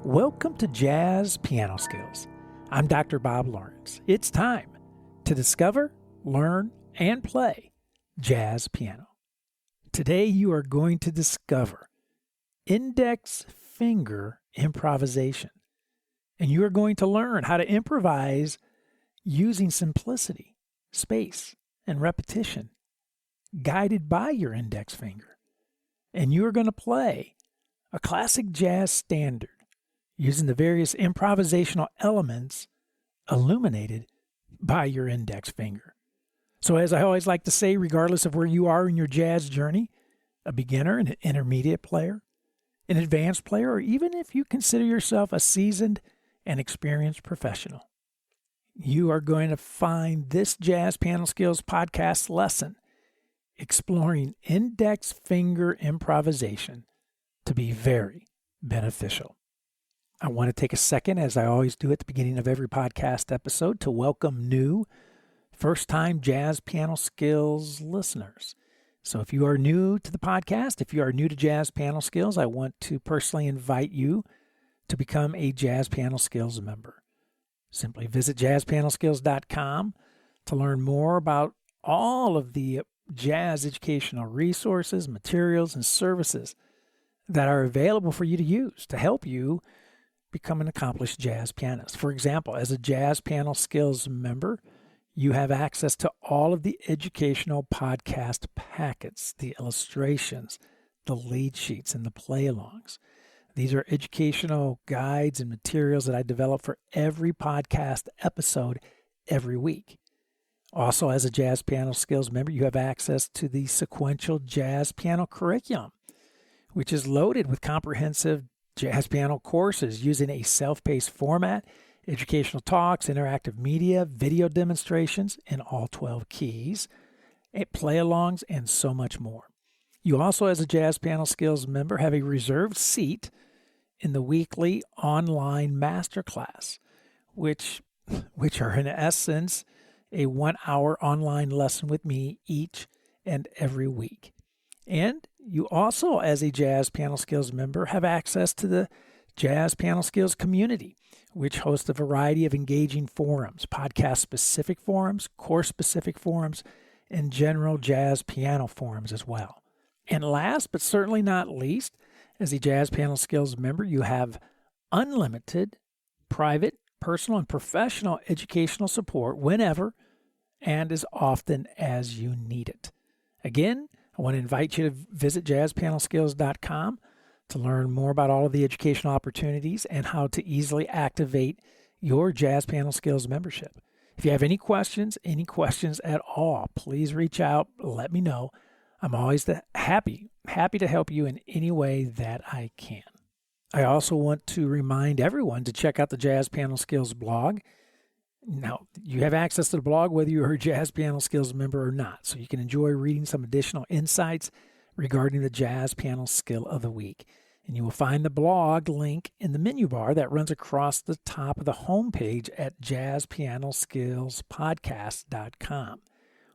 Welcome to Jazz Piano Skills. I'm Dr. Bob Lawrence. It's time to discover, learn, and play jazz piano. Today you are going to discover index finger improvisation. And you are going to learn how to improvise using simplicity, space, and repetition, guided by your index finger. And you are going to play a classic jazz standard using the various improvisational elements illuminated by your index finger. So as I always like to say, regardless of where you are in your jazz journey, a beginner, an intermediate player, an advanced player, or even if you consider yourself a seasoned and experienced professional, you are going to find this Jazz Piano Skills podcast lesson exploring index finger improvisation to be very beneficial. I want to take a second, as I always do at the beginning of every podcast episode, to welcome new, first-time Jazz Piano Skills listeners. So if you are new to the podcast, if you are new to Jazz Piano Skills, I want to personally invite you to become a Jazz Piano Skills member. Simply visit JazzPianoSkills.com to learn more about all of the jazz educational resources, materials, and services that are available for you to use to help you become an accomplished jazz pianist. For example, as a Jazz Piano Skills member, you have access to all of the educational podcast packets, the illustrations, the lead sheets, and the play-alongs. These are educational guides and materials that I develop for every podcast episode every week. Also, as a Jazz Piano Skills member, you have access to the sequential jazz piano curriculum, which is loaded with comprehensive jazz piano courses using a self-paced format, educational talks, interactive media, video demonstrations in all 12 keys, play-alongs, and so much more. You also, as a Jazz Piano Skills member, have a reserved seat in the weekly online masterclass, which are in essence a 1-hour online lesson with me each and every week. And you also, as a Jazz Piano Skills member, have access to the Jazz Piano Skills community, which hosts a variety of engaging forums, podcast-specific forums, course-specific forums, and general jazz piano forums as well. And last but certainly not least, as a Jazz Piano Skills member, you have unlimited, private, personal, and professional educational support whenever and as often as you need it. Again, I want to invite you to visit JazzPianoSkills.com to learn more about all of the educational opportunities and how to easily activate your Jazz Piano Skills membership. If you have any questions at all, please reach out, let me know. I'm always happy to help you in any way that I can. I also want to remind everyone to check out the Jazz Piano Skills blog. Now, you have access to the blog whether you're a Jazz Piano Skills member or not, so you can enjoy reading some additional insights regarding the Jazz Piano Skill of the Week. And you will find the blog link in the menu bar that runs across the top of the homepage at JazzPianoSkillspodcast.com.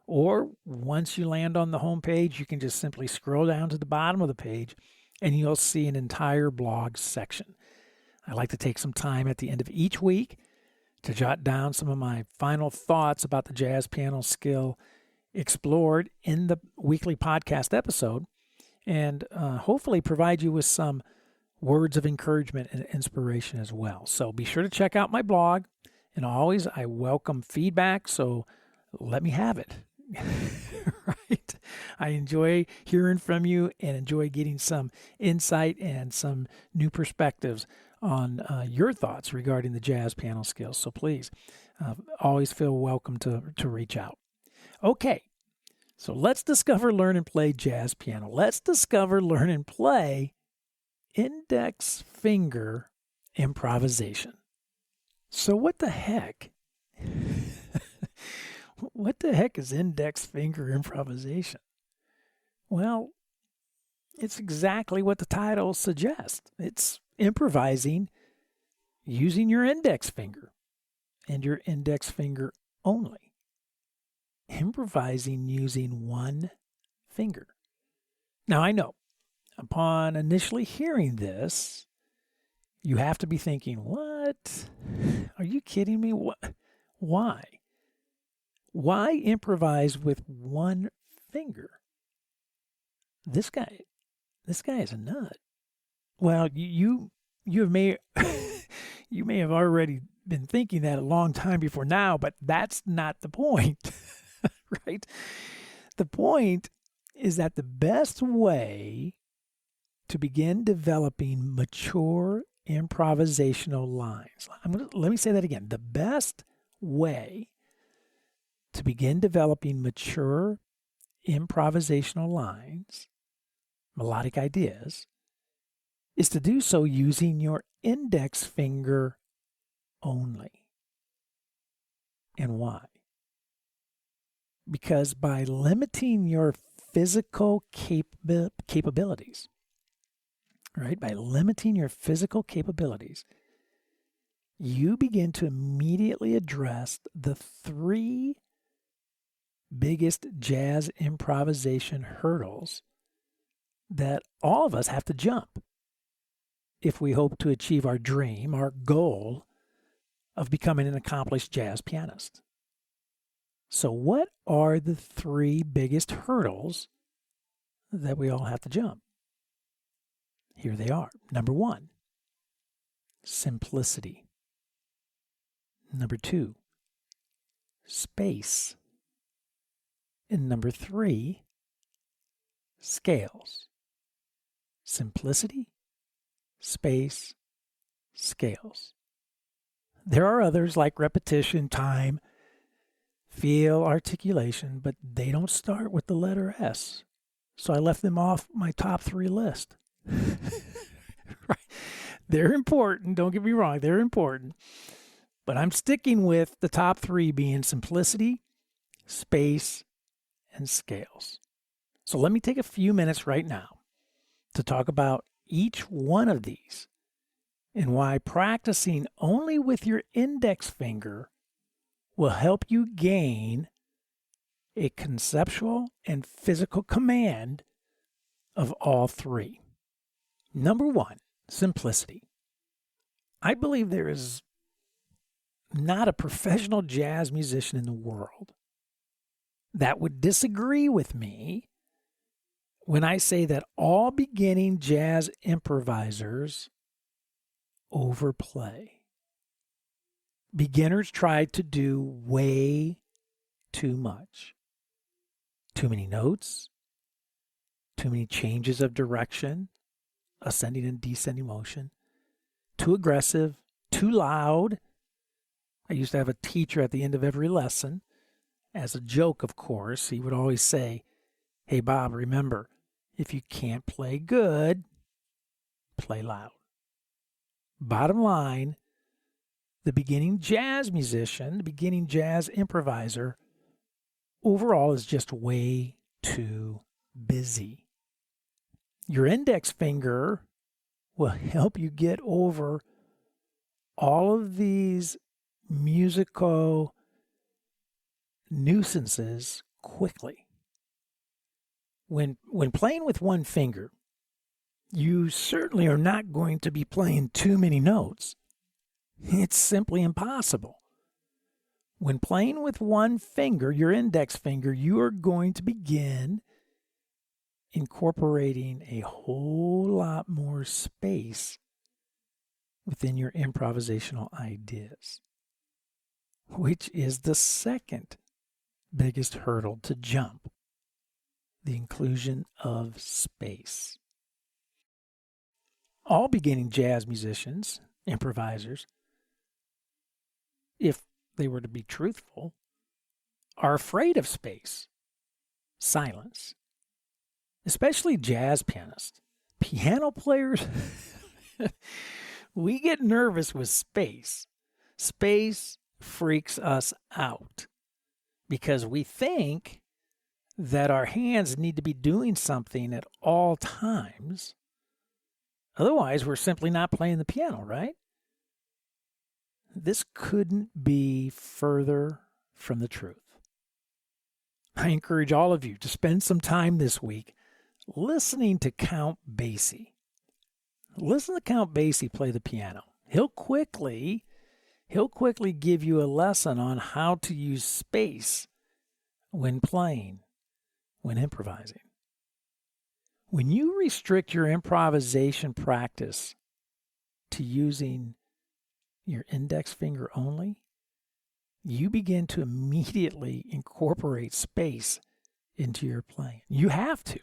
Or once you land on the homepage, you can just simply scroll down to the bottom of the page and you'll see an entire blog section. I like to take some time at the end of each week to jot down some of my final thoughts about the jazz piano skill explored in the weekly podcast episode, and hopefully provide you with some words of encouragement and inspiration as well. So be sure to check out my blog, and always I welcome feedback, so let me have it. Right? I enjoy hearing from you and enjoy getting some insight and some new perspectives on your thoughts regarding the jazz piano skills. So please, always feel welcome to reach out. Okay, so let's discover, learn, and play jazz piano. Let's discover, learn, and play index finger improvisation. So what the heck? What the heck is index finger improvisation? Well, it's exactly what the title suggests. It's improvising using your index finger and your index finger only. Improvising using one finger. Now, I know, upon initially hearing this, You have to be thinking, what? Are you kidding me? What? Why? Why improvise with one finger? This guy is a nut. Well, you may you may have already been thinking that a long time before now, but that's not the point, right? The point is that the best way to begin developing mature improvisational lines. Let me say that again. The best way to begin developing mature improvisational lines, melodic ideas, is to do so using your index finger only. And why? Because by limiting your physical capabilities, right? By limiting your physical capabilities, you begin to immediately address the three biggest jazz improvisation hurdles that all of us have to jump if we hope to achieve our dream, our goal of becoming an accomplished jazz pianist. So what are the three biggest hurdles that we all have to jump? Here they are. Number one, simplicity. Number two, space. And number three, scales. Simplicity, space, scales. There are others like repetition, time, feel, articulation, but they don't start with the letter S. So I left them off my top three list. Right. They're important, don't get me wrong, they're important. But I'm sticking with the top three being simplicity, space, and scales. So let me take a few minutes right now to talk about each one of these and why practicing only with your index finger will help you gain a conceptual and physical command of all three. Number one, simplicity. I believe there is not a professional jazz musician in the world that would disagree with me when I say that all beginning jazz improvisers overplay. Beginners try to do way too much. Too many notes, too many changes of direction, ascending and descending motion, too aggressive, too loud. I used to have a teacher at the end of every lesson, as a joke, of course. He would always say, "Hey, Bob, remember, if you can't play good, play loud." Bottom line, the beginning jazz musician, the beginning jazz improviser, overall is just way too busy. Your index finger will help you get over all of these musical nuisances quickly. When playing with one finger, you certainly are not going to be playing too many notes. It's simply impossible. When playing with one finger, your index finger, you are going to begin incorporating a whole lot more space within your improvisational ideas, which is the second biggest hurdle to jump, the inclusion of space. All beginning jazz musicians, improvisers, if they were to be truthful, are afraid of space, silence, especially jazz pianists. Piano players, we get nervous with space. Space freaks us out because we think that our hands need to be doing something at all times. Otherwise, we're simply not playing the piano, right? This couldn't be further from the truth. I encourage all of you to spend some time this week listening to Count Basie. Listen to Count Basie play the piano. He'll quickly give you a lesson on how to use space when playing, when improvising. When you restrict your improvisation practice to using your index finger only, you begin to immediately incorporate space into your playing. You have to.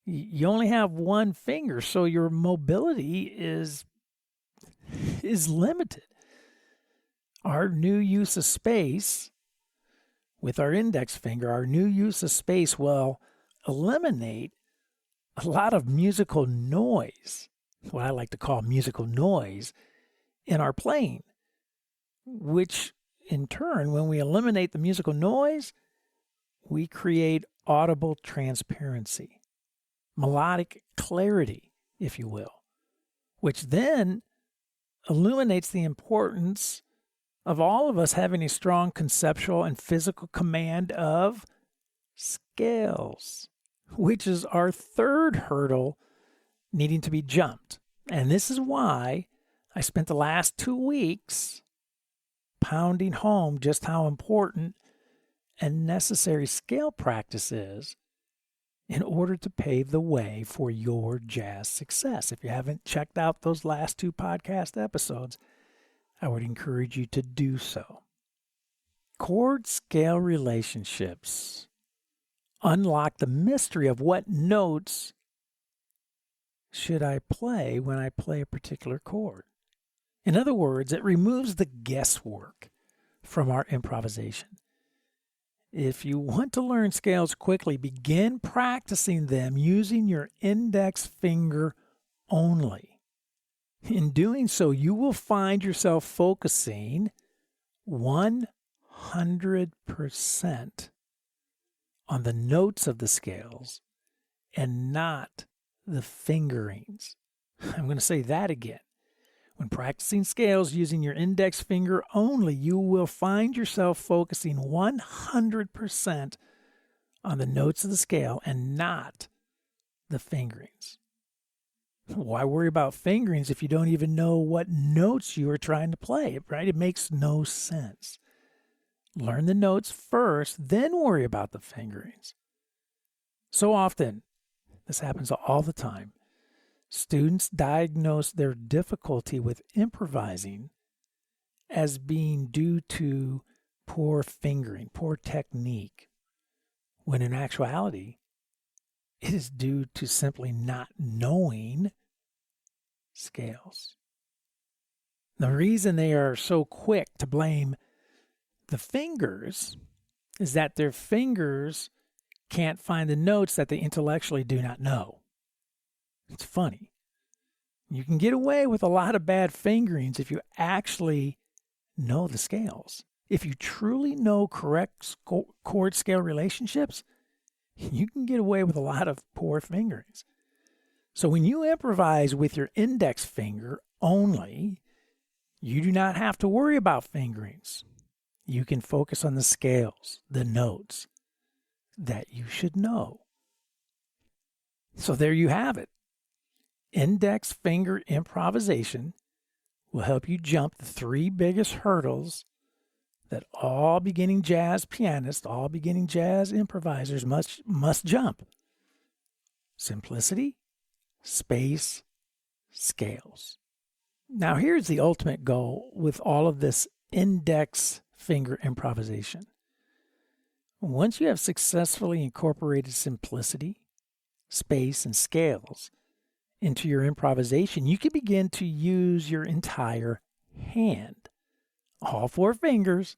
You only have one finger, so your mobility is limited. Our new use of space with our index finger, our new use of space will eliminate a lot of musical noise, what I like to call musical noise, in our playing, which in turn, when we eliminate the musical noise, we create audible transparency, melodic clarity, if you will, which then illuminates the importance of all of us having a strong conceptual and physical command of scales, which is our third hurdle needing to be jumped. And this is why I spent the last 2 weeks pounding home just how important and necessary scale practice is in order to pave the way for your jazz success. If you haven't checked out those last 2 podcast episodes, I would encourage you to do so. Chord-scale relationships unlock the mystery of what notes should I play when I play a particular chord. In other words, it removes the guesswork from our improvisation. If you want to learn scales quickly, begin practicing them using your index finger only. In doing so, you will find yourself focusing 100% on the notes of the scales and not the fingerings. I'm going to say that again. When practicing scales using your index finger only, you will find yourself focusing 100% on the notes of the scale and not the fingerings. Why worry about fingerings if you don't even know what notes you are trying to play, right? It makes no sense. Learn the notes first, then worry about the fingerings. So often, this happens all the time, students diagnose their difficulty with improvising as being due to poor fingering, poor technique, when in actuality, it is due to simply not knowing scales. The reason they are so quick to blame the fingers is that their fingers can't find the notes that they intellectually do not know. It's funny. You can get away with a lot of bad fingerings if you actually know the scales. If you truly know correct chord scale relationships, you can get away with a lot of poor fingerings. So when you improvise with your index finger only, you do not have to worry about fingerings. You can focus on the scales, the notes that you should know. So there you have it. Index finger improvisation will help you jump the 3 biggest hurdles that all beginning jazz pianists, all beginning jazz improvisers must jump. Simplicity, space, scales. Now here's the ultimate goal with all of this index finger improvisation. Once you have successfully incorporated simplicity, space, and scales into your improvisation, you can begin to use your entire hand, all 4 fingers,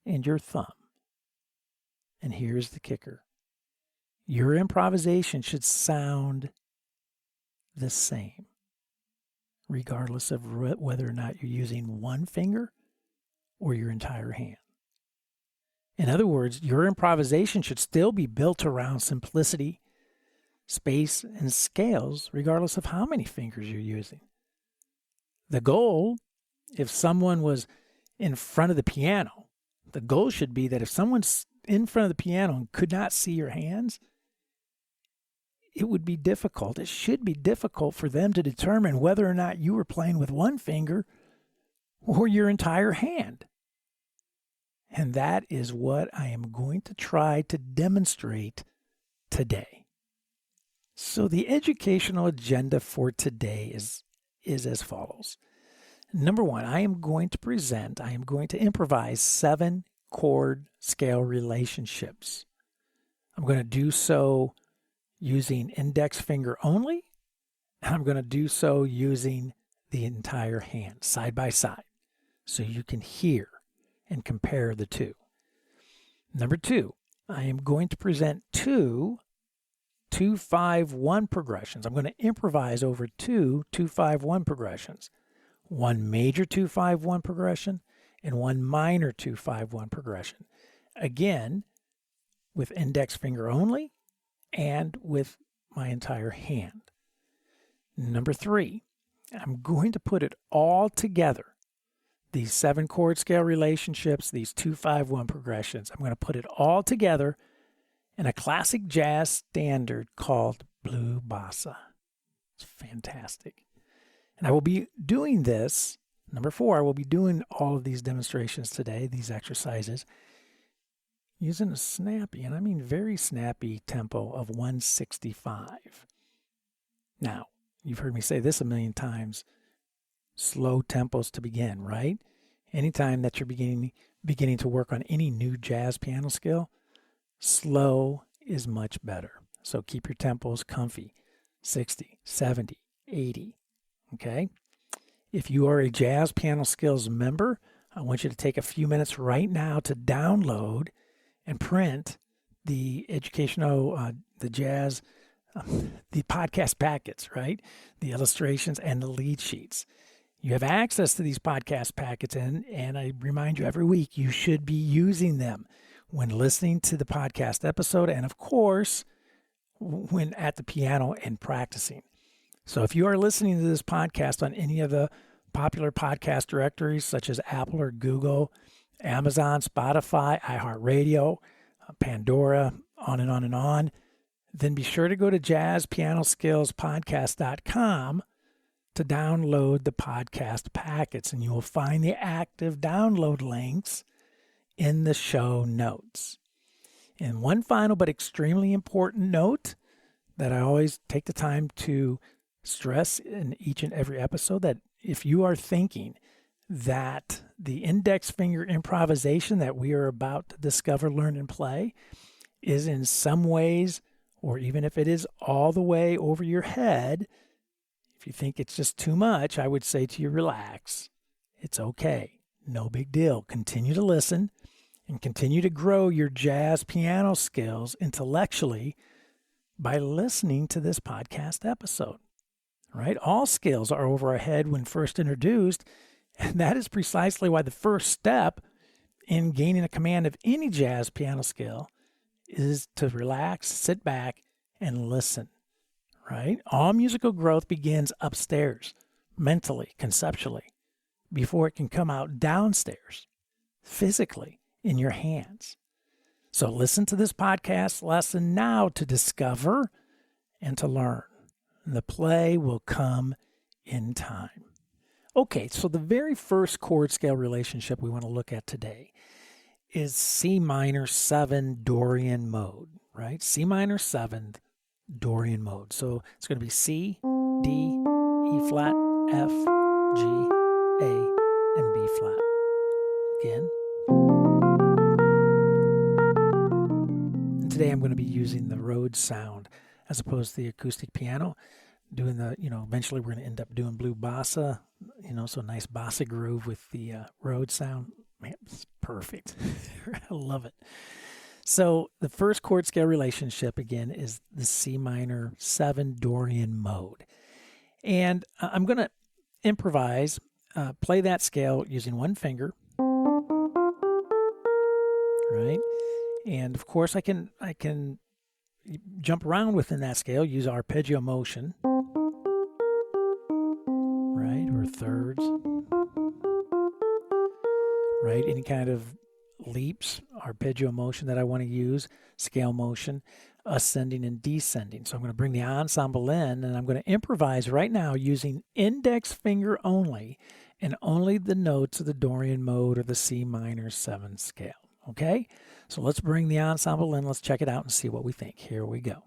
and your thumb. And here's the kicker. Your improvisation should sound the same, regardless of whether or not you're using one finger or your entire hand. In other words, your improvisation should still be built around simplicity, space, and scales, regardless of how many fingers you're using. The goal, if someone was in front of the piano, the goal should be that if someone's in front of the piano and could not see your hands, it would be difficult, it should be difficult for them to determine whether or not you were playing with one finger or your entire hand. And that is what I am going to try to demonstrate today. So the educational agenda for today is as follows. Number one, I am going to improvise 7 chord scale relationships. I'm going to do so using index finger only, and I'm going to do so using the entire hand, side by side, so you can hear and compare the two. Number 2, I am going to present 2 2-5-1 progressions. I'm going to improvise over 2 2-5-1 progressions. One major 2-5-1 progression and one minor 2-5-1 progression. Again, with index finger only and with my entire hand. Number 3, I'm going to put it all together. These 7 chord scale relationships, these 2-5-1 progressions, I'm going to put it all together in a classic jazz standard called Blue Bossa. It's fantastic. And I will be doing this, number 4, I will be doing all of these demonstrations today, these exercises, using a snappy, and I mean very snappy tempo of 165. Now, you've heard me say this a million times, slow tempos to begin, right? Anytime that you're beginning to work on any new jazz piano skill, slow is much better. So keep your tempos comfy, 60, 70, 80, okay? If you are a JazzPianoSkills member, I want you to take a few minutes right now to download and print the educational, the podcast packets, right? The illustrations and the lead sheets. You have access to these podcast packets, and I remind you every week, you should be using them when listening to the podcast episode, and of course, when at the piano and practicing. So if you are listening to this podcast on any of the popular podcast directories, such as Apple or Google, Amazon, Spotify, iHeartRadio, Pandora, on and on and on, then be sure to go to JazzPianoSkillsPodcast.com to download the podcast packets, and you will find the active download links in the show notes. And one final but extremely important note that I always take the time to stress in each and every episode, that if you are thinking that the index finger improvisation that we are about to discover, learn, and play is in some ways, or even if it is all the way over your head, if you think it's just too much, I would say to you, relax. It's okay. No big deal. Continue to listen and continue to grow your jazz piano skills intellectually by listening to this podcast episode, right? All skills are over our head when first introduced, and that is precisely why the first step in gaining a command of any jazz piano skill is to relax, sit back, and listen, right? All musical growth begins upstairs, mentally, conceptually, before it can come out downstairs, physically, in your hands. So listen to this podcast lesson now to discover and to learn. And the play will come in time. Okay, so the very first chord scale relationship we want to look at today is C minor 7 Dorian mode, right? C minor 7th Dorian mode. So it's going to be C, D, E flat, F, G, A, and B flat. Again. And today I'm going to be using the Rhodes sound as opposed to the acoustic piano. Doing the, eventually we're going to end up doing Blue Bossa, so nice bossa groove with the Rhodes sound. Man, it's perfect. I love it. So the first chord scale relationship, again, is the C minor 7 Dorian mode. And I'm going to improvise, play that scale using one finger, right? And of course I can jump around within that scale, use arpeggio motion, right, or thirds, right, any kind of leaps, arpeggio motion that I want to use, scale motion. ascending and descending. So I'm going to bring the ensemble in, and I'm going to improvise right now using index finger only, and only the notes of the Dorian mode or the C minor 7 scale. Okay? So let's bring the ensemble in. Let's check it out and see what we think. Here we go.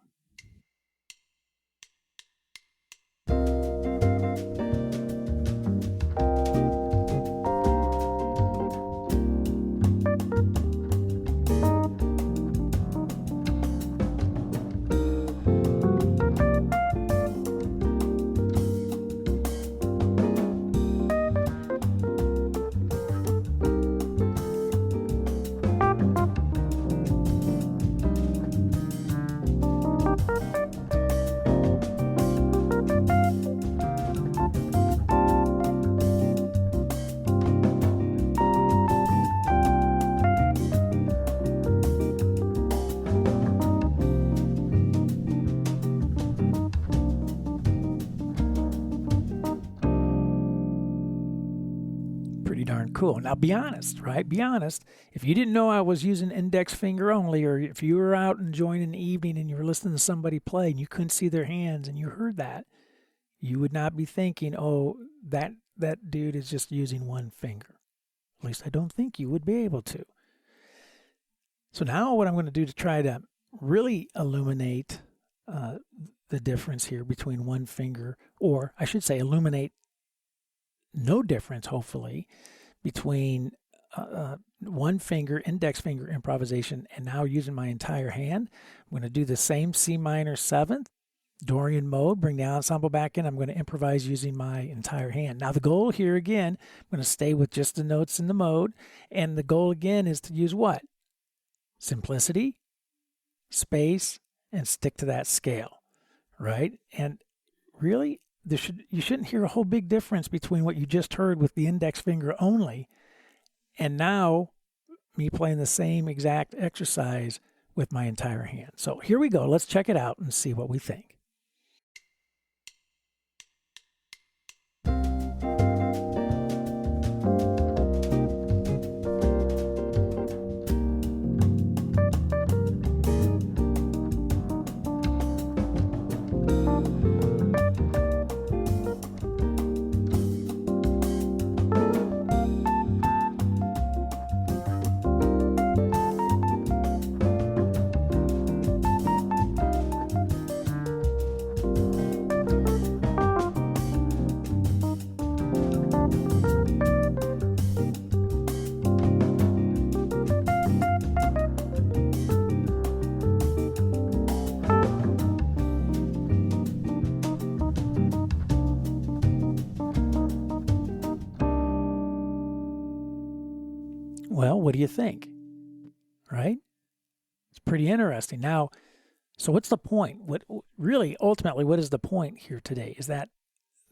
Pretty darn cool. Now be honest, right? Be honest. If you didn't know I was using index finger only, or if you were out enjoying an evening and you were listening to somebody play and you couldn't see their hands and you heard that, you would not be thinking, oh, that dude is just using one finger. At least I don't think you would be able to. So now what I'm going to do to try to really illuminate the difference here between one finger, or I should say illuminate no difference, hopefully, between one finger, index finger improvisation, and now using my entire hand. I'm going to do the same C minor 7th, Dorian mode, bring the ensemble back in. I'm going to improvise using my entire hand. Now the goal here again, I'm going to stay with just the notes in the mode, and the goal again is to use what? Simplicity, space, and stick to that scale, right? And really, you shouldn't hear a whole big difference between what you just heard with the index finger only and now me playing the same exact exercise with my entire hand. So here we go. Let's check it out and see what we think. Well, what do you think? Right? It's pretty interesting. Now, so what's the point? What really, ultimately, what is the point here today? Is that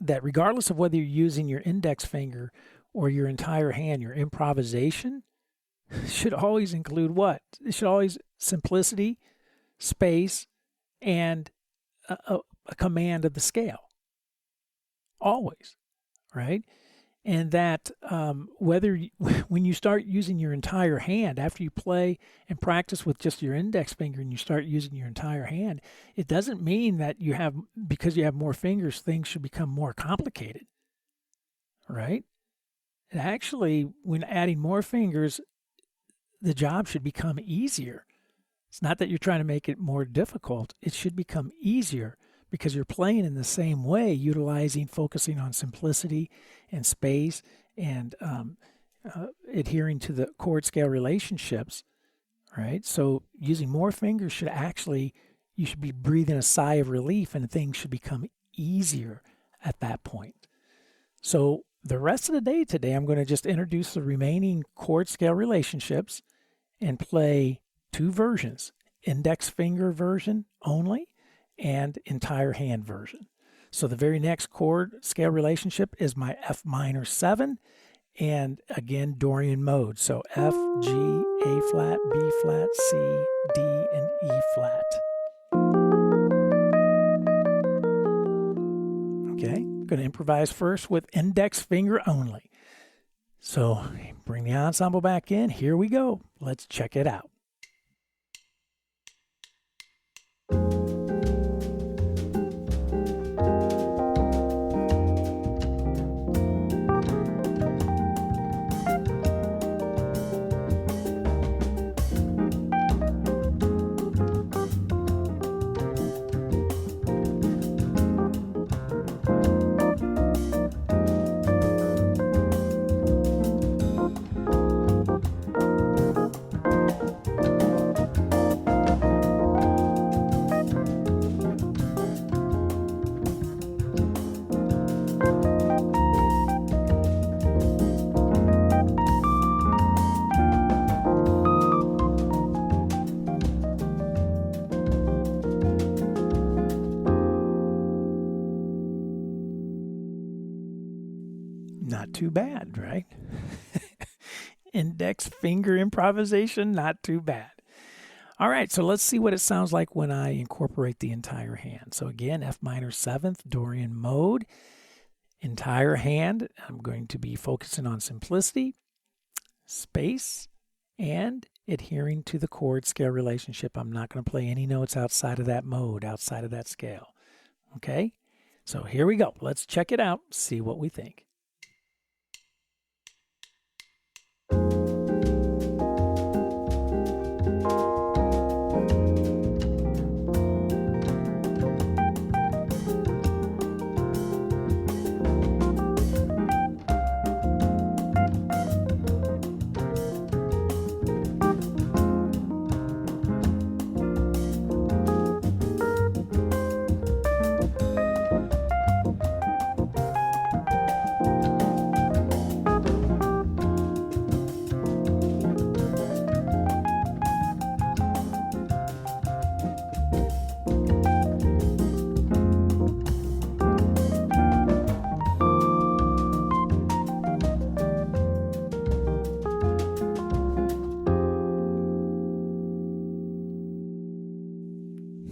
regardless of whether you're using your index finger or your entire hand, your improvisation should always include what? It should always simplicity, space, and a command of the scale. Always, right? And that when you start using your entire hand, after you play and practice with just your index finger and you start using your entire hand, it doesn't mean that because you have more fingers, things should become more complicated, right? And actually, when adding more fingers, the job should become easier. It's not that you're trying to make it more difficult. It should become easier because you're playing in the same way, focusing on simplicity and space and adhering to the chord scale relationships, right? So using more fingers you should be breathing a sigh of relief and things should become easier at that point. So the rest of the day today, I'm going to just introduce the remaining chord scale relationships and play two versions, index finger version only and entire hand version. So the very next chord scale relationship is my F minor 7 and again Dorian mode. So F, G, A flat, B flat, C, D, and E flat. Okay, I'm going to improvise first with index finger only. So bring the ensemble back in. Here we go. Let's check it out. Not too bad, right? Index finger improvisation, not too bad. All right, so let's see what it sounds like when I incorporate the entire hand. So again, F minor 7th, Dorian mode, entire hand. I'm going to be focusing on simplicity, space, and adhering to the chord scale relationship. I'm not going to play any notes outside of that mode, outside of that scale. Okay, so here we go. Let's check it out, see what we think.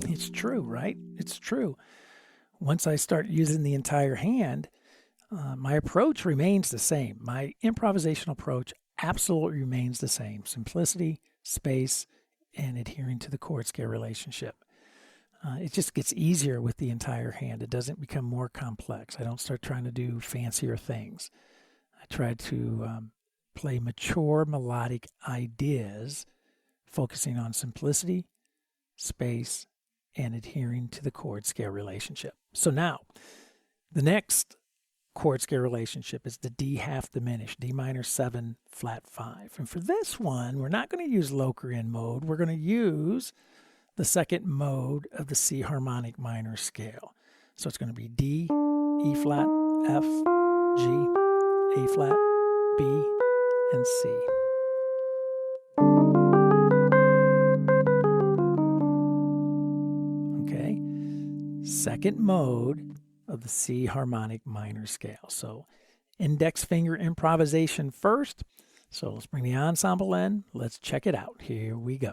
It's true, right? It's true. Once I start using the entire hand, my approach remains the same. My improvisational approach absolutely remains the same. Simplicity, space, and adhering to the chord scale relationship. It just gets easier with the entire hand. It doesn't become more complex. I don't start trying to do fancier things. I try to play mature melodic ideas, focusing on simplicity, space, and adhering to the chord scale relationship. So now, the next chord scale relationship is the D half diminished, D minor 7, flat 5. And for this one, we're not going to use Locrian mode. We're going to use the second mode of the C harmonic minor scale. So it's going to be D, E flat, F, G, A flat, B, and C. Okay, second mode of the C harmonic minor scale. So index finger improvisation first. So let's bring the ensemble in. Let's check it out. Here we go.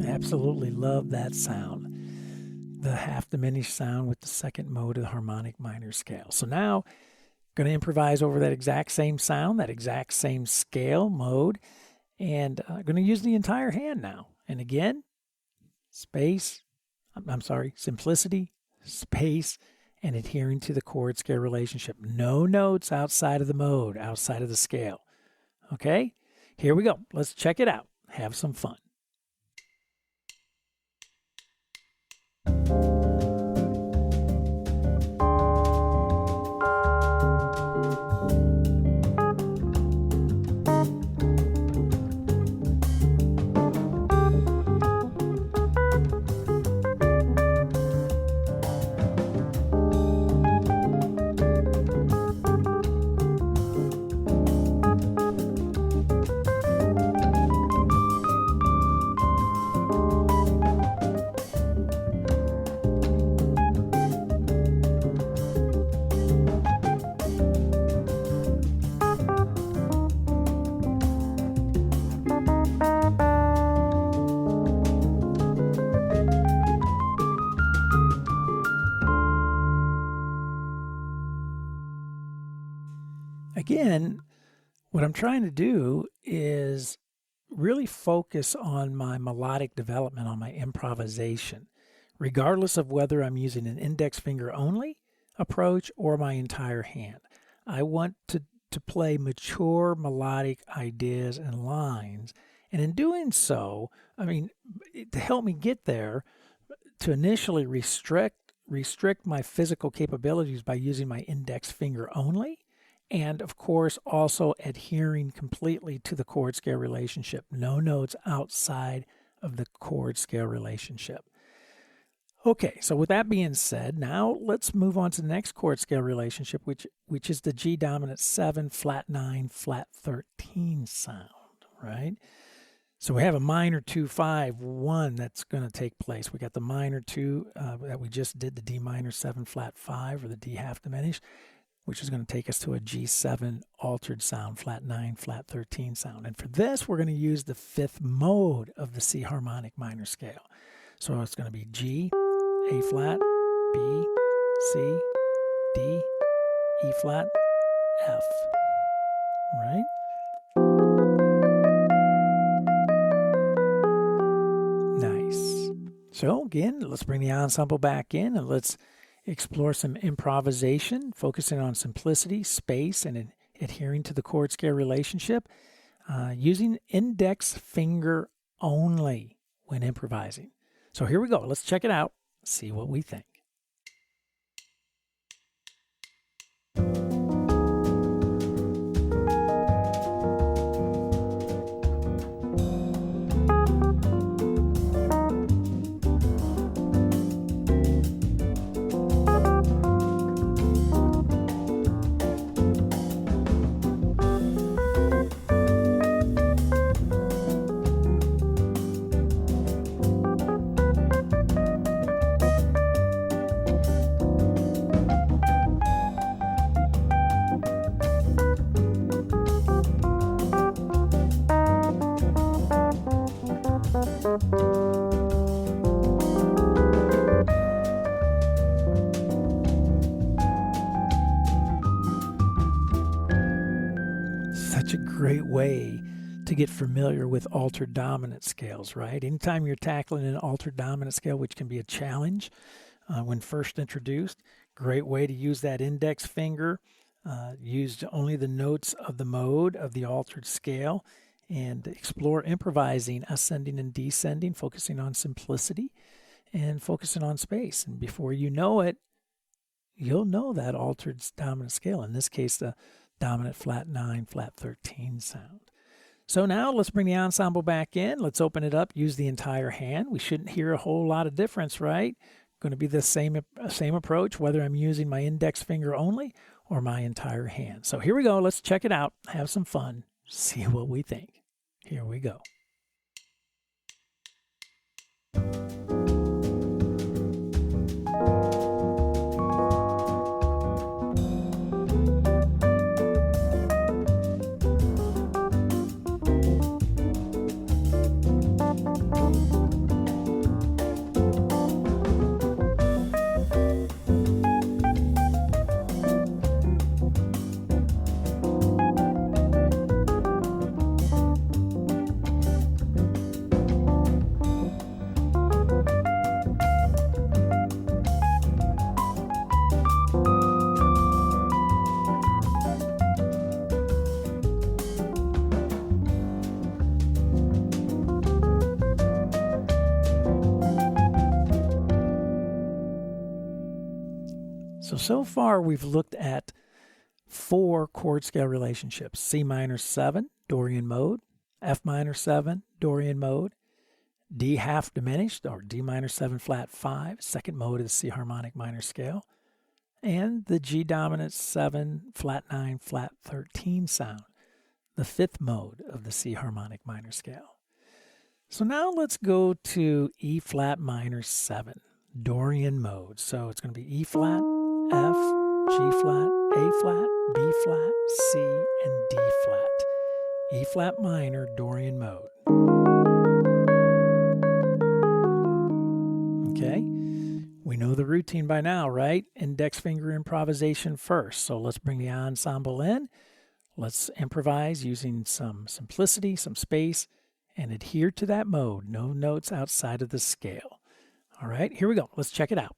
Absolutely love that sound. The half diminished sound with the second mode of the harmonic minor scale. So now I'm going to improvise over that exact same sound, that exact same scale mode, and I'm going to use the entire hand now. And again, simplicity, space, and adhering to the chord scale relationship. No notes outside of the mode, outside of the scale. Okay, here we go. Let's check it out. Have some fun. Again, what I'm trying to do is really focus on my melodic development, on my improvisation, regardless of whether I'm using an index finger only approach or my entire hand. I want to play mature melodic ideas and lines. And in doing so, to help me get there, to initially restrict my physical capabilities by using my index finger only, and of course also adhering completely to the chord scale relationship. No notes outside of the chord scale relationship. Okay, so with that being said, now let's move on to the next chord scale relationship, which is the G dominant 7, flat 9, flat 13 sound, right? So we have a minor 2, 5, 1 that's going to take place. We got the minor 2 that we just did, the D minor 7, flat 5, or the D half diminished, which is going to take us to a G7 altered sound, flat 9, flat 13 sound. And for this, we're going to use the 5th mode of the C harmonic minor scale. So it's going to be G, A flat, B, C, D, E flat, F, right? Nice. So again, let's bring the ensemble back in and let's explore some improvisation, focusing on simplicity, space, and adhering to the chord scale relationship, using index finger only when improvising. So here we go. Let's check it out. See what we think. Such a great way to get familiar with altered dominant scales, right? Anytime you're tackling an altered dominant scale, which can be a challenge when first introduced, great way to use that index finger, use only the notes of the mode of the altered scale, and explore improvising, ascending and descending, focusing on simplicity and focusing on space. And before you know it, you'll know that altered dominant scale, in this case, the dominant flat 9, flat 13 sound. So now let's bring the ensemble back in. Let's open it up, use the entire hand. We shouldn't hear a whole lot of difference, right? Going to be the same approach, whether I'm using my index finger only or my entire hand. So here we go. Let's check it out. Have some fun. See what we think. Here we go. So far we've looked at 4 chord scale relationships: C minor 7, Dorian mode; F minor 7, Dorian mode; D half diminished, or D minor 7 flat 5, second mode of the C harmonic minor scale; and the G dominant 7, flat 9, flat 13 sound, the 5th mode of the C harmonic minor scale. So now let's go to E flat minor 7, Dorian mode. So it's going to be E flat, F, G flat, A flat, B flat, C, and D flat. E flat minor, Dorian mode. Okay, we know the routine by now, right? Index finger improvisation first. So let's bring the ensemble in. Let's improvise using some simplicity, some space, and adhere to that mode. No notes outside of the scale. All right, here we go. Let's check it out.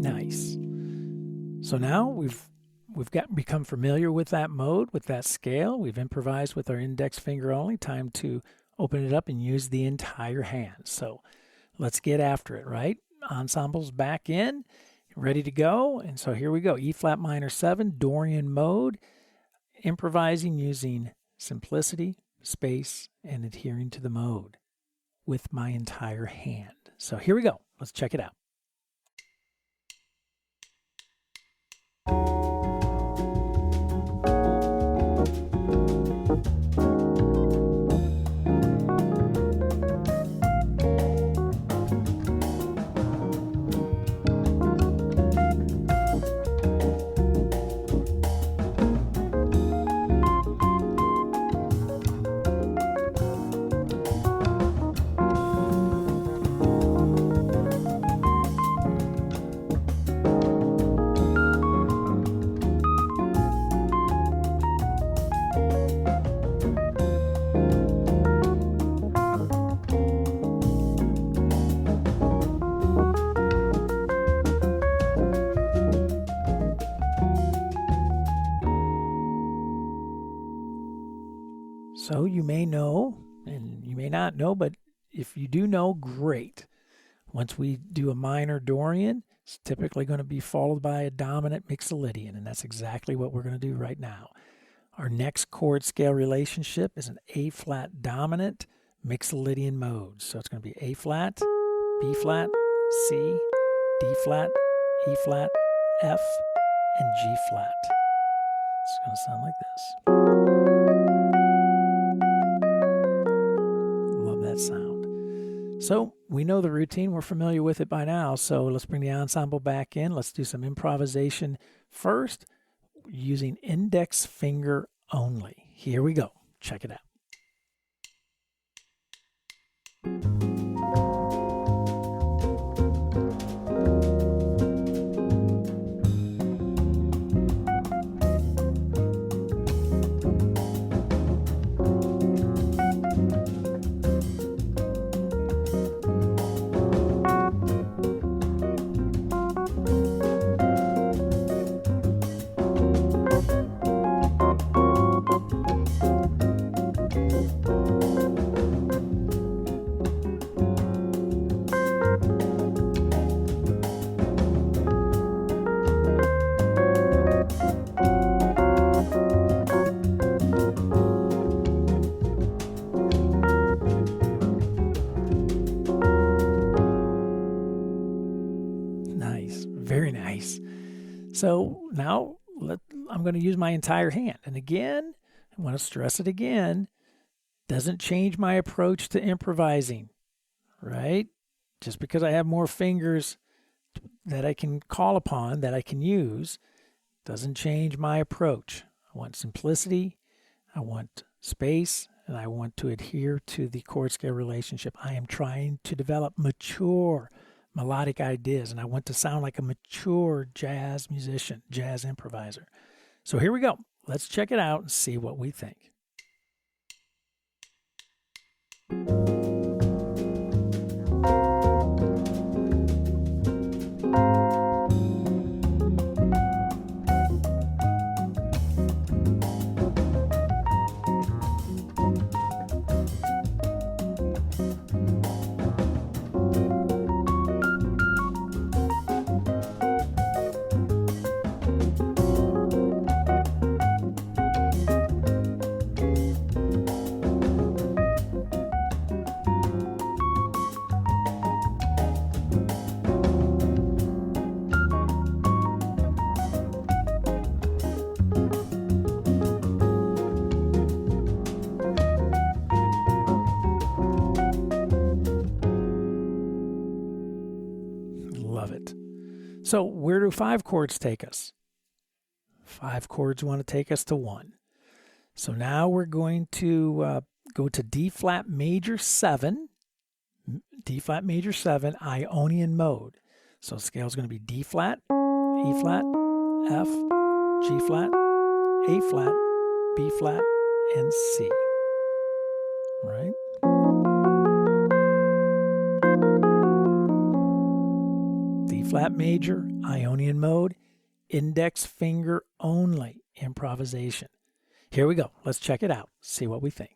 Nice. So now we've become familiar with that mode, with that scale. We've improvised with our index finger only. Time to open it up and use the entire hand. So let's get after it, right? Ensemble's back in, ready to go. And so here we go. E flat minor 7, Dorian mode, improvising using simplicity, space, and adhering to the mode with my entire hand. So here we go. Let's check it out. So you may know, and you may not know, but if you do know, great. Once we do a minor Dorian, it's typically going to be followed by a dominant Mixolydian, and that's exactly what we're going to do right now. Our next chord scale relationship is an A flat dominant Mixolydian mode. So it's going to be A flat, B flat, C, D flat, E flat, F, and G flat. It's going to sound like this. Love that sound. So we know the routine. We're familiar with it by now. So let's bring the ensemble back in. Let's do some improvisation first using index finger only. Here we go. Check it out. Nice, very nice. So now I'm going to use my entire hand. And again, I want to stress it again, doesn't change my approach to improvising, right? Just because I have more fingers that I can call upon, that I can use, doesn't change my approach. I want simplicity, I want space, and I want to adhere to the chord scale relationship. I am trying to develop mature melodic ideas, and I want to sound like a mature jazz musician, jazz improviser. So here we go. Let's check it out and see what we think. So where do 5 chords take us? 5 chords want to take us to 1. So now we're going to go to D flat major 7, Ionian mode. So the scale is going to be D flat, E flat, F, G flat, A flat, B flat, and C. Right? D flat major, Ionian mode, index finger only improvisation. Here we go. Let's check it out. See what we think.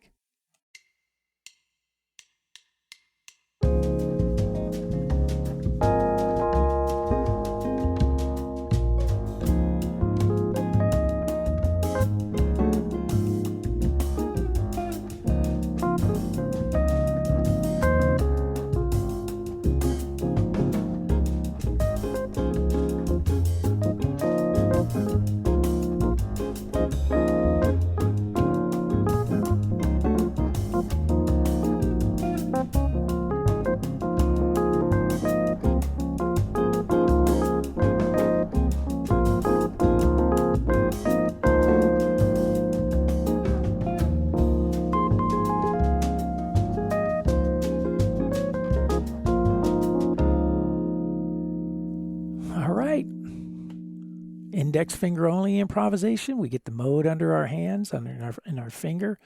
Index finger only improvisation. We get the mode under our hands, under our fingers.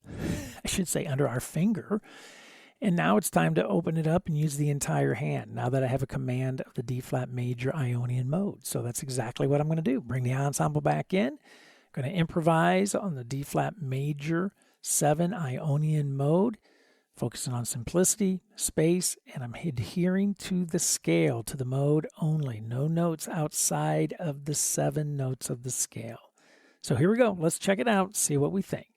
I should say under our finger. And now it's time to open it up and use the entire hand now that I have a command of the D flat major Ionian mode. So that's exactly what I'm going to do. Bring the ensemble back in. I'm going to improvise on the D flat major 7 Ionian mode, focusing on simplicity, space, and I'm adhering to the scale, to the mode only. No notes outside of the 7 notes of the scale. So here we go. Let's check it out, see what we think.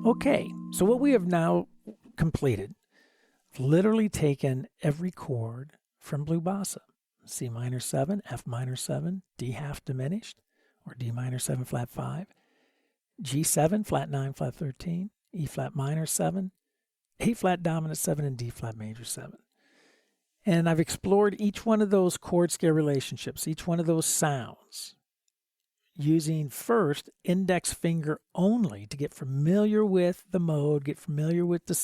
Okay, so what we have now completed, literally taken every chord from Blue Bossa. C minor 7, F minor 7, D half diminished, or D minor 7 flat 5, G7 flat 9 flat 13, E flat minor 7, A flat dominant 7, and D flat major 7. And I've explored each one of those chord scale relationships, each one of those sounds, using first index finger only to get familiar with the mode, get familiar with the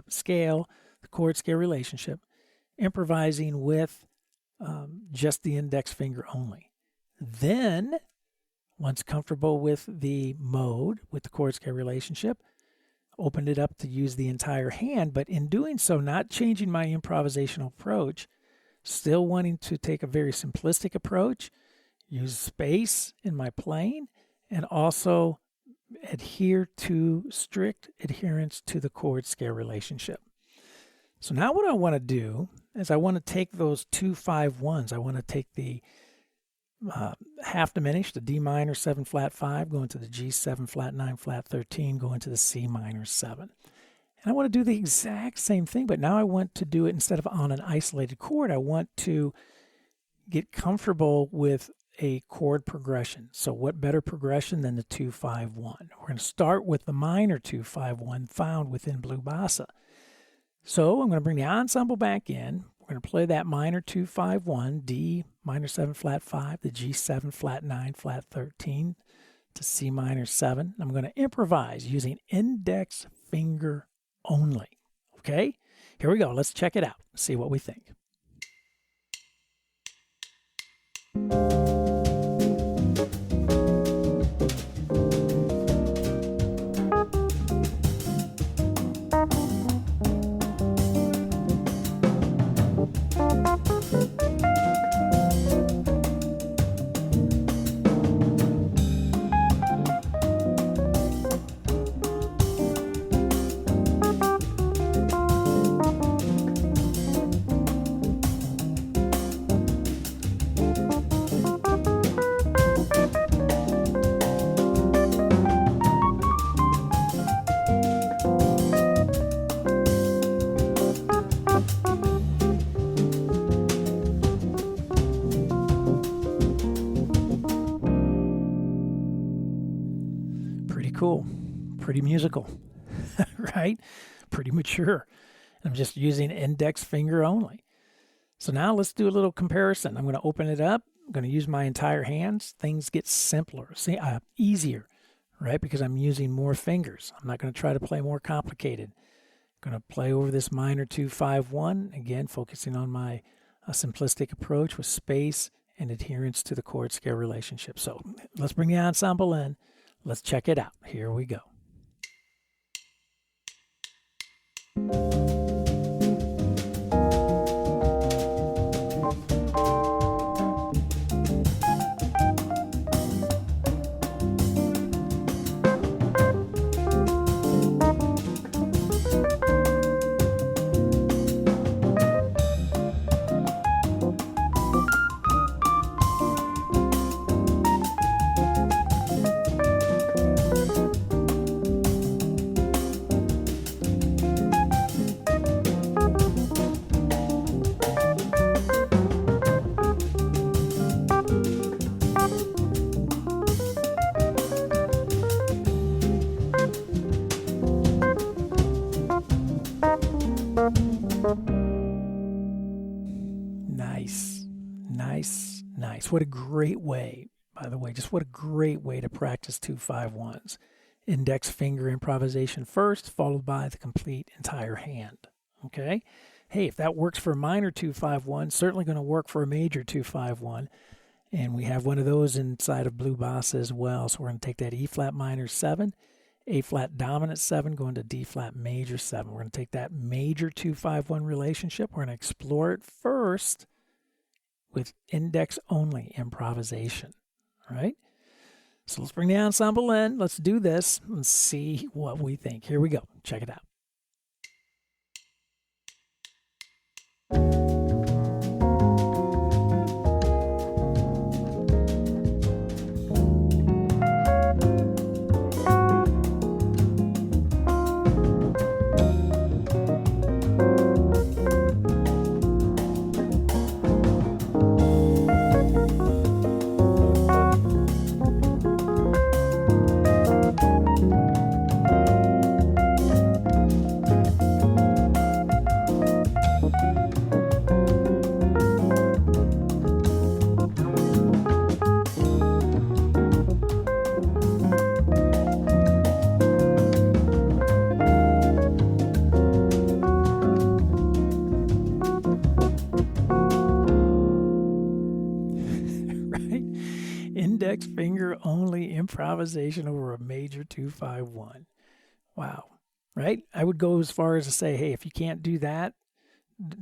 scale, the chord scale relationship, improvising with just the index finger only. Then, once comfortable with the mode, with the chord scale relationship, opened it up to use the entire hand, but in doing so, not changing my improvisational approach, still wanting to take a very simplistic approach, use space in my playing, and also adhere to strict adherence to the chord scale relationship. So now what I want to do is I want to take those 2-5-1s. I want to take the half diminished, the D minor 7 flat 5, going to the G7 flat 9 flat 13, going to the C minor 7. And I want to do the exact same thing, but now I want to do it instead of on an isolated chord. I want to get comfortable with a chord progression. So what better progression than the 2-5-1? We're going to start with the minor 2-5-1 found within Blue Bossa. So I'm going to bring the ensemble back in. We're going to play that minor 2-5-1, D minor 7 flat 5, the G7 flat 9 flat 13 to C minor 7. I'm going to improvise using index finger only. Okay, here we go. Let's check it out. See what we think. cool, pretty musical, right? Pretty mature. I'm just using index finger only. So now let's do a little comparison. I'm going to open it up. I'm going to use my entire hands. Things get simpler, easier, right? Because I'm using more fingers. I'm not going to try to play more complicated. I'm going to play over this minor 2-5-1, again, focusing on my simplistic approach with space and adherence to the chord scale relationship. So let's bring the ensemble in. Let's check it out. Here we go. Nice. What a great way, by the way, just what a great way to practice 2-5-1s. Index finger improvisation first, followed by the complete entire hand. Okay? Hey, if that works for a minor 2-5-1, certainly going to work for a major 2-5-1. And we have one of those inside of Blue Bossa as well. So we're going to take that E flat minor 7, A flat dominant 7, going to D flat major 7. We're going to take that major 2-5-1 relationship. We're going to explore it first with index only improvisation. All right? So let's bring the ensemble in. Let's do this and see what we think. Here we go. Check it out. Index finger only improvisation over a major 2-5-1. Wow. Right? I would go as far as to say, hey, if you can't do that,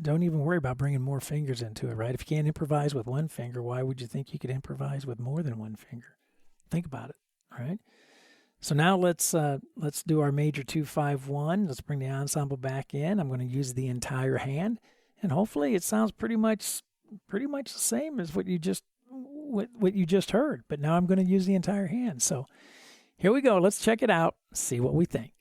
don't even worry about bringing more fingers into it, right? If you can't improvise with one finger, why would you think you could improvise with more than one finger? Think about it, all right? So now let's do our major 2-5-1. Let's bring the ensemble back in. I'm going to use the entire hand, and hopefully it sounds pretty much the same as what you just heard. But now I'm going to use the entire hand. So here we go. Let's check it out. See what we think.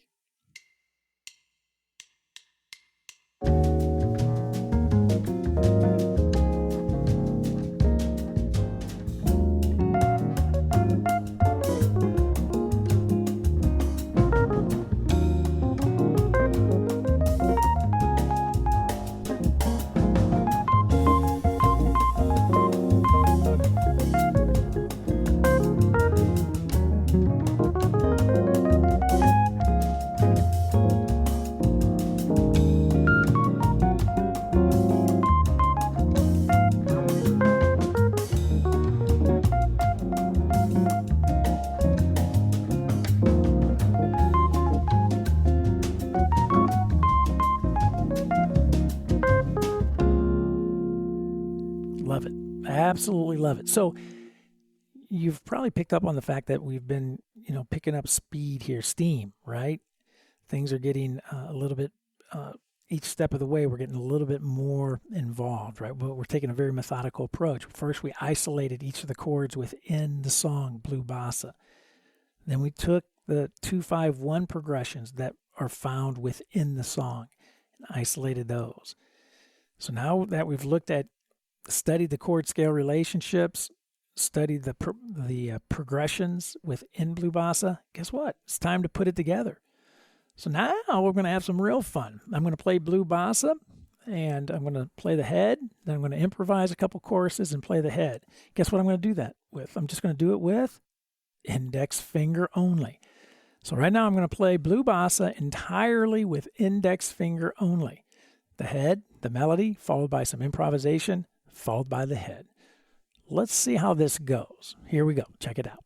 Love it. Absolutely love it. So you've probably picked up on the fact that we've been, picking up speed here, steam, right? Things are getting a little bit, each step of the way, we're getting a little bit more involved, right? But we're taking a very methodical approach. First, we isolated each of the chords within the song, Blue Bossa. Then we took the 2-5-1 progressions that are found within the song and isolated those. So now that we've studied the chord scale relationships, studied the progressions within Blue Bossa, guess what? It's time to put it together. So now we're going to have some real fun. I'm going to play Blue Bossa, and I'm going to play the head. Then I'm going to improvise a couple choruses and play the head. Guess what I'm going to do that with? I'm just going to do it with index finger only. So right now I'm going to play Blue Bossa entirely with index finger only. The head, the melody, followed by some improvisation, followed by the head. Let's see how this goes. Here we go. Check it out.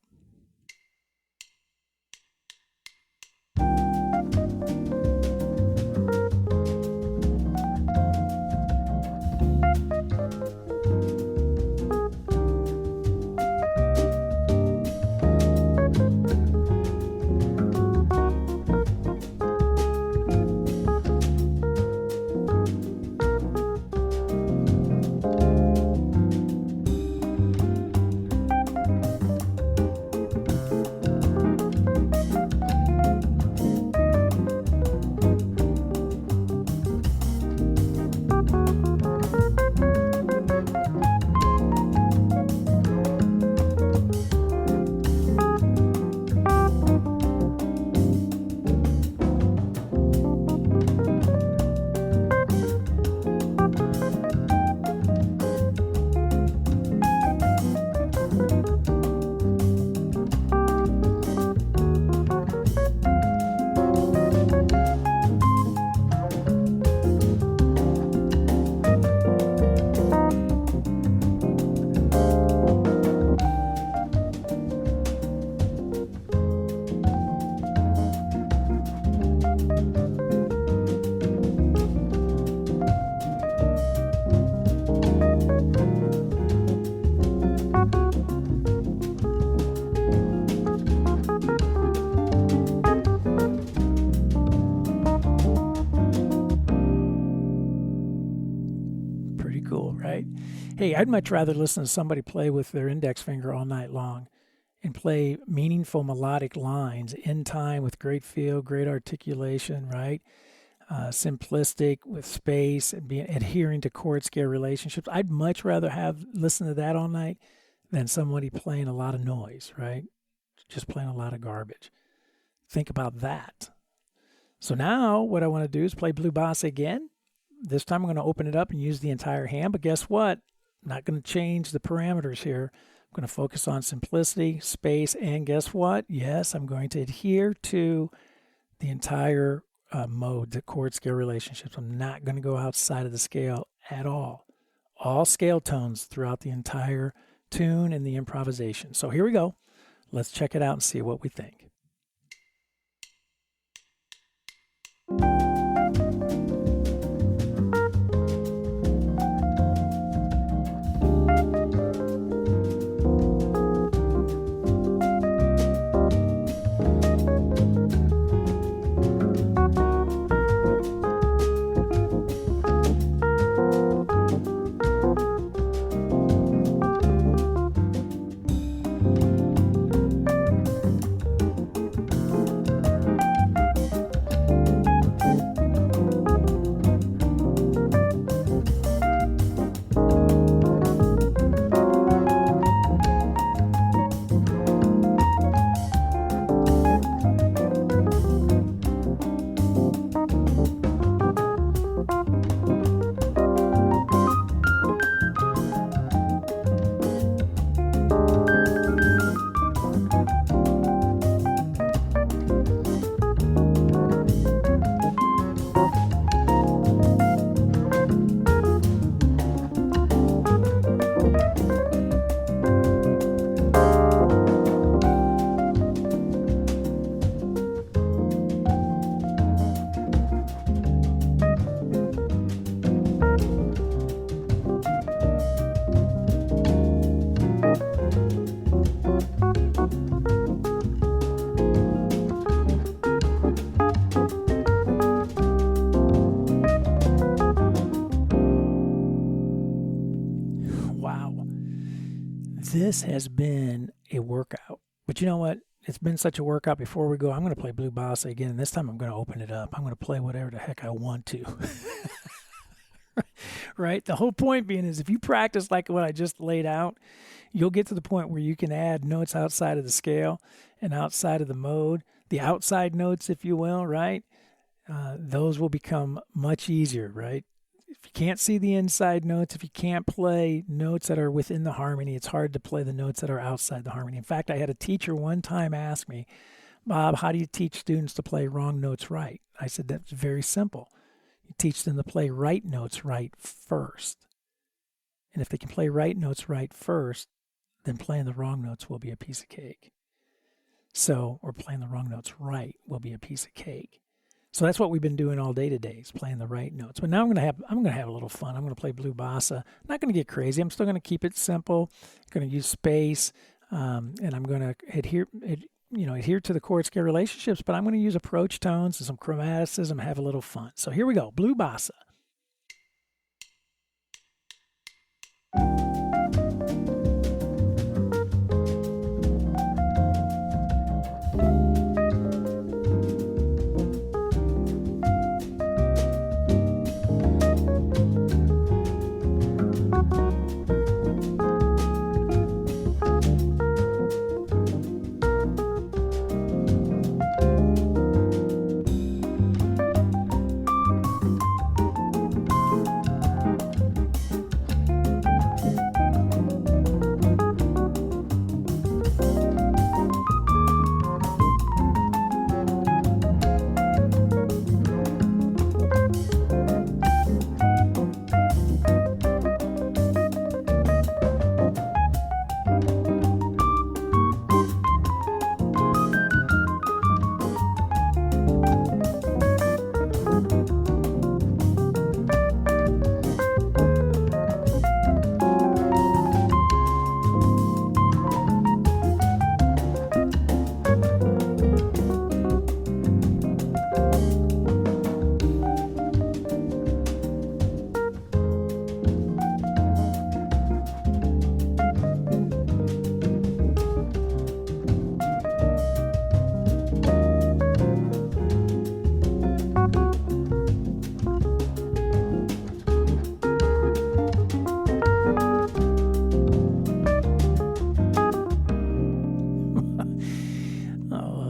Cool, right? Hey, I'd much rather listen to somebody play with their index finger all night long and play meaningful melodic lines in time with great feel, great articulation, right? Simplistic with space and adhering to chord scale relationships. I'd much rather listen to that all night than somebody playing a lot of noise, right? Just playing a lot of garbage. Think about that. So now what I want to do is play Blue Bossa again. This time I'm going to open it up and use the entire hand, but guess what? I'm not going to change the parameters here. I'm going to focus on simplicity, space, and guess what? Yes, I'm going to adhere to the entire mode, the chord scale relationships. I'm not going to go outside of the scale at all. All scale tones throughout the entire tune and the improvisation. So here we go. Let's check it out and see what we think. This has been a workout, but you know what? It's been such a workout. Before we go, I'm going to play Blue Bossa again, and this time I'm going to open it up. I'm going to play whatever the heck I want to. right? The whole point being is if you practice like what I just laid out, you'll get to the point where you can add notes outside of the scale and outside of the mode, the outside notes, if you will, right? Those will become much easier, right? If you can't see the inside notes, if you can't play notes that are within the harmony, it's hard to play the notes that are outside the harmony. In fact, I had a teacher one time ask me, Bob, how do you teach students to play wrong notes right? I said, that's very simple. You teach them to play right notes right first. And if they can play right notes right first, then playing the wrong notes will be a piece of cake. Or playing the wrong notes right will be a piece of cake. So that's what we've been doing all day today, is playing the right notes. But now I'm gonna have a little fun. I'm gonna play blue bossa. I'm not gonna get crazy. I'm still gonna keep it simple. I'm gonna use space, and I'm gonna adhere to the chord scale relationships. But I'm gonna use approach tones and some chromaticism. Have a little fun. So here we go, blue bossa.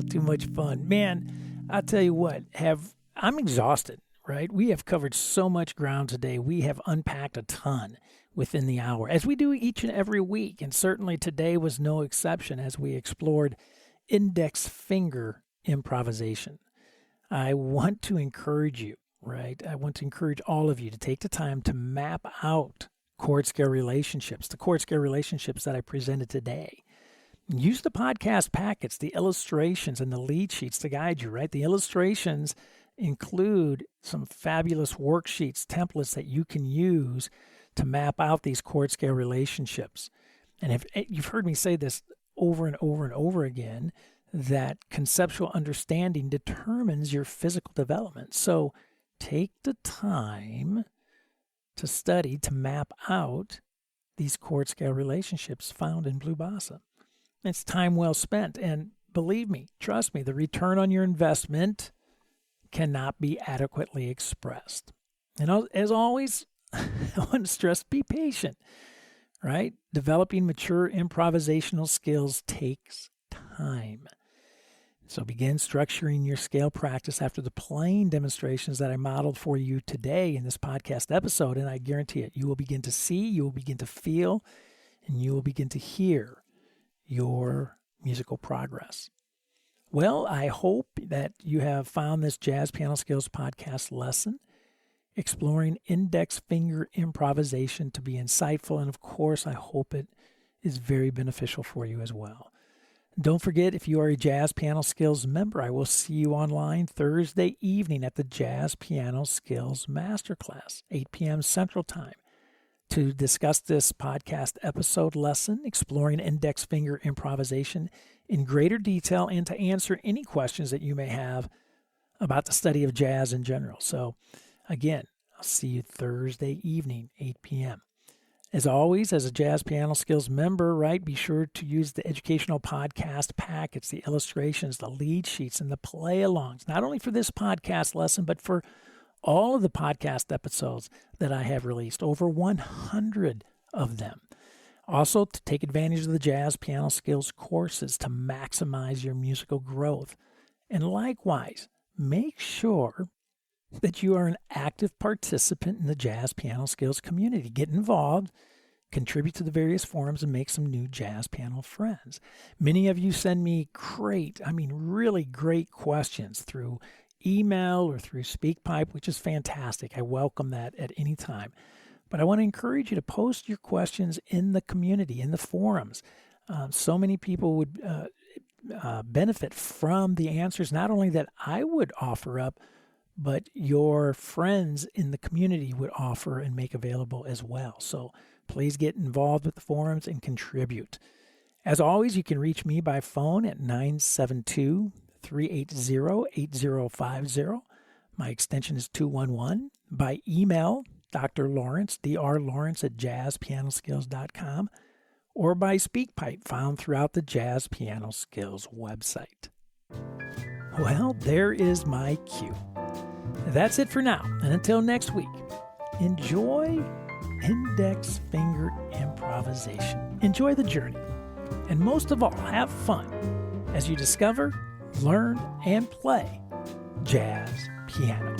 Too much fun. Man, I tell you what, I'm exhausted, right? We have covered so much ground today. We have unpacked a ton within the hour, as we do each and every week. And certainly today was no exception as we explored index finger improvisation. I want to encourage you, right? I want to encourage all of you to take the time to map out chord scale relationships, the chord scale relationships that I presented today. Use the podcast packets, the illustrations, and the lead sheets to guide you, right? The illustrations include some fabulous worksheets, templates that you can use to map out these chord scale relationships. And if you've heard me say this over and over and over again, that conceptual understanding determines your physical development. So take the time to study, to map out these chord scale relationships found in blue bossa. It's time well spent. And believe me, trust me, the return on your investment cannot be adequately expressed. And as always, I want to stress, be patient, right? Developing mature improvisational skills takes time. So begin structuring your scale practice after the playing demonstrations that I modeled for you today in this podcast episode. And I guarantee it, you will begin to see, you will begin to feel, and you will begin to hear your musical progress. Well, I hope that you have found this Jazz Piano Skills podcast lesson exploring index finger improvisation to be insightful. And of course, I hope it is very beneficial for you as well. Don't forget, if you are a Jazz Piano Skills member, I will see you online Thursday evening at the Jazz Piano Skills Masterclass, 8 p.m. Central Time, to discuss this podcast episode lesson, exploring index finger improvisation in greater detail, and to answer any questions that you may have about the study of jazz in general. So again, I'll see you Thursday evening, 8 p.m. As always, as a Jazz Piano Skills member, right, be sure to use the educational podcast packets, the illustrations, the lead sheets, and the play-alongs, not only for this podcast lesson, but for all of the podcast episodes that I have released, over 100 of them. Also, to take advantage of the Jazz Piano Skills courses to maximize your musical growth. And likewise, make sure that you are an active participant in the Jazz Piano Skills community. Get involved, contribute to the various forums, and make some new jazz piano friends. Many of you send me really great questions through email or through SpeakPipe, which is fantastic. I welcome that at any time. But I want to encourage you to post your questions in the community, in the forums. So many people would benefit from the answers, not only that I would offer up, but your friends in the community would offer and make available as well. So please get involved with the forums and contribute. As always, you can reach me by phone at 972-380-8050. My extension is 211. By email, Dr. Lawrence, drlawrence at JazzPianoSkills.com, or by SpeakPipe, found throughout the Jazz Piano Skills website. Well, there is my cue. That's it for now, and until next week, enjoy Index Finger Improvisation. Enjoy the journey, and most of all, have fun as you discover, learn, and play jazz piano.